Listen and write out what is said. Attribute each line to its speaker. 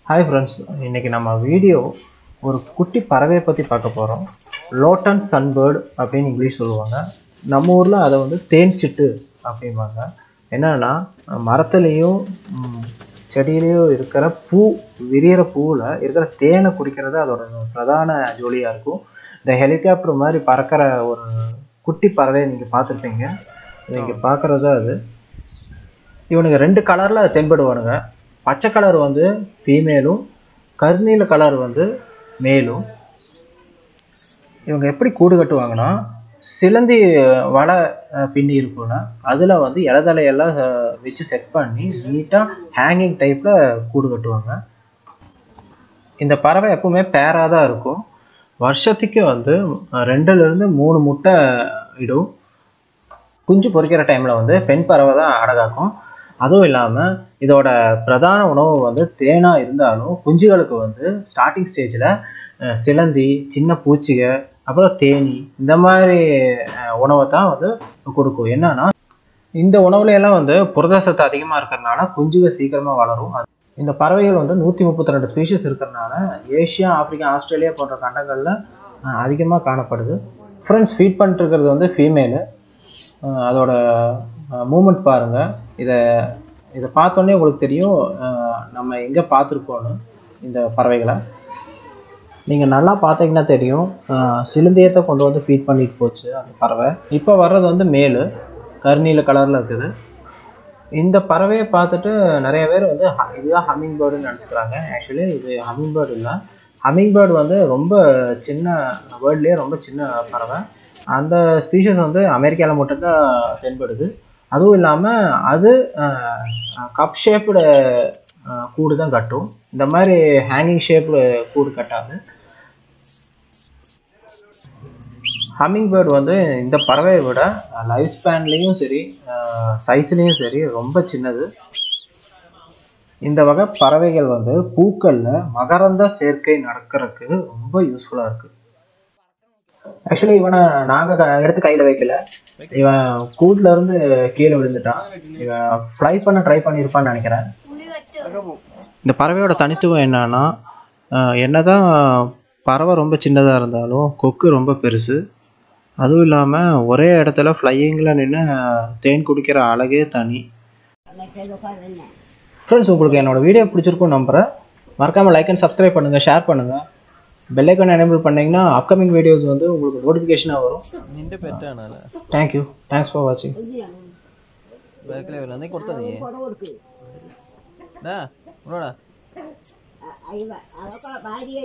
Speaker 1: Hi friends, இன்னைக்கு நம்ம video ஒரு குட்டி பறவையை பத்தி பார்க்க போறோம். Loten Sunbird அப்படின்னு இங்கிலீஷ் சொல்லுவாங்க. நம்ம ஊர்ல அதை வந்து தேன்சிட்டு அப்படிம்பாங்க. என்னன்னா மரத்துலயும் செடியிலயும் இருக்கிற பூ விரியற பூவுல இருக்கிற தேனை குடிக்கிறது அதோட பிரதான ஜோலியா இருக்கும். இந்த ஹெலிகாப்டர் மாதிரி பறக்கிற ஒரு குட்டி பறவையை நீங்க பார்த்துருப்பீங்க. நீங்க பார்க்கறது அது. இவனுங்க ரெண்டு கலர்ல தென்படுவானுங்க. பச்சை கலர் வந்து ஃபீமேலும் கருநீல கலர் வந்து மேலும். இவங்க எப்படி கூடு கட்டுவாங்கன்னா சிலந்தி வலை பின்னி இருக்குன்னா அதில் வந்து இலதலையெல்லாம் வச்சு செட் பண்ணி நீட்டாக ஹேங்கிங் டைப்பில் கூடு கட்டுவாங்க. இந்த பறவை எப்பவுமே பேராக தான் இருக்கும். வருஷத்துக்கு வந்து 2லேருந்து 3 முட்டை இடும். குஞ்சு பொறிக்கிற டைமில் வந்து பெண் பறவை தான் அடகாக்கும். அதுவும் இல்லாமல் இதோட பிரதான உணவு வந்து தேனாக இருந்தாலும் குஞ்சுகளுக்கு வந்து ஸ்டார்டிங் ஸ்டேஜில் சிலந்தி, சின்ன பூச்சிகை, அப்புறம் தேனி இந்த மாதிரி உணவை தான் வந்து கொடுக்கும். என்னன்னா இந்த உணவுலையெல்லாம் வந்து புரத சத்து அதிகமாக இருக்கிறதுனால குஞ்சுகள் சீக்கிரமாக வளரும். இந்த பறவைகள் வந்து 132 ஸ்பீஷிஸ் இருக்கிறதுனால ஏஷியா, ஆப்பிரிக்கா, ஆஸ்திரேலியா போன்ற கண்டங்களில் அதிகமாக காணப்படுது. ஃப்ரெண்ட்ஸ், ஃபீட் பண்ணிட்டு இருக்கிறது வந்து ஃபீமேலு. அதோட மூமெண்ட் பாருங்கள். இதை பார்த்தோன்னே உங்களுக்கு தெரியும் நம்ம எங்கே பார்த்துருக்கோன்னு. இந்த பறவைகளை நீங்கள் நல்லா பார்த்தீங்கன்னா தெரியும். சிலந்தியத்தை கொண்டு வந்து ஃபீட் பண்ணிட்டு போச்சு அந்த பறவை. இப்போ வர்றது வந்து மேலு, கருநீல கலரில் இருக்குது. இந்த பறவையை பார்த்துட்டு நிறைய பேர் வந்து இதுதான் ஹம்மிங் பேர்டுன்னு நினச்சிக்கிறாங்க. ஆக்சுவலி இது ஹம்மிங் பேர்டு இல்லை. ஹம்மிங் பேர்டு வந்து ரொம்ப சின்ன வேர்ல்ட்லேயே ரொம்ப சின்ன பறவை. அந்த ஸ்பீஷஸ் வந்து அமெரிக்காவில் மட்டும்தான் தென்படுது. அதுவும் இல்லாமல் அது கப் ஷேப்டு கூடு தான் கட்டும். இந்த மாதிரி ஹேங்கிங் ஷேப்டு கூடு கட்டாது. ஹம்மிங் பேர்டு வந்து இந்த பறவையை விட லைஃப் ஸ்பேன்லேயும் சரி சைஸ்லேயும் சரி ரொம்ப சின்னது. இந்த வகை பறவைகள் வந்து பூக்களில் மகரந்த சேர்க்கை நடக்கிறதுக்கு ரொம்ப யூஸ்ஃபுல்லாக இருக்குது. ஆக்சுவலி இவனை நாங்கள் எடுத்து கையில் வைக்கல. இவன் கூட்டில் இருந்து கீழே விழுந்துட்டான். இவன் ஃப்ளை பண்ண ட்ரை பண்ணியிருப்பான்னு நினைக்கிறேன். இந்த பறவையோட தனித்துவம் என்னன்னா என்னதான் பறவை ரொம்ப சின்னதாக இருந்தாலும் கொக்கு ரொம்ப பெருசு. அதுவும் இல்லாமல் ஒரே இடத்துல ஃப்ளையிங்கில் நின்று தேன் குடிக்கிற அழகே தனி. ஃப்ரெண்ட்ஸ், உங்களுக்கு என்னோட வீடியோ பிடிச்சிருக்குன்னு நம்புகிறேன். மறக்காமல் லைக் அண்ட் சப்ஸ்கிரைப் பண்ணுங்கள், ஷேர் பண்ணுங்கள். பெல் ஐக்கான் எனேபிள் பண்ணிங்கன்னா அப்கமிங் வீடியோஸ் வந்து உங்களுக்கு நோட்டிஃபிகேஷனாக வரும். தேங்க்யூ. தேங்க்ஸ் ஃபார் வாட்சிங்.
Speaker 2: ഭാര്യ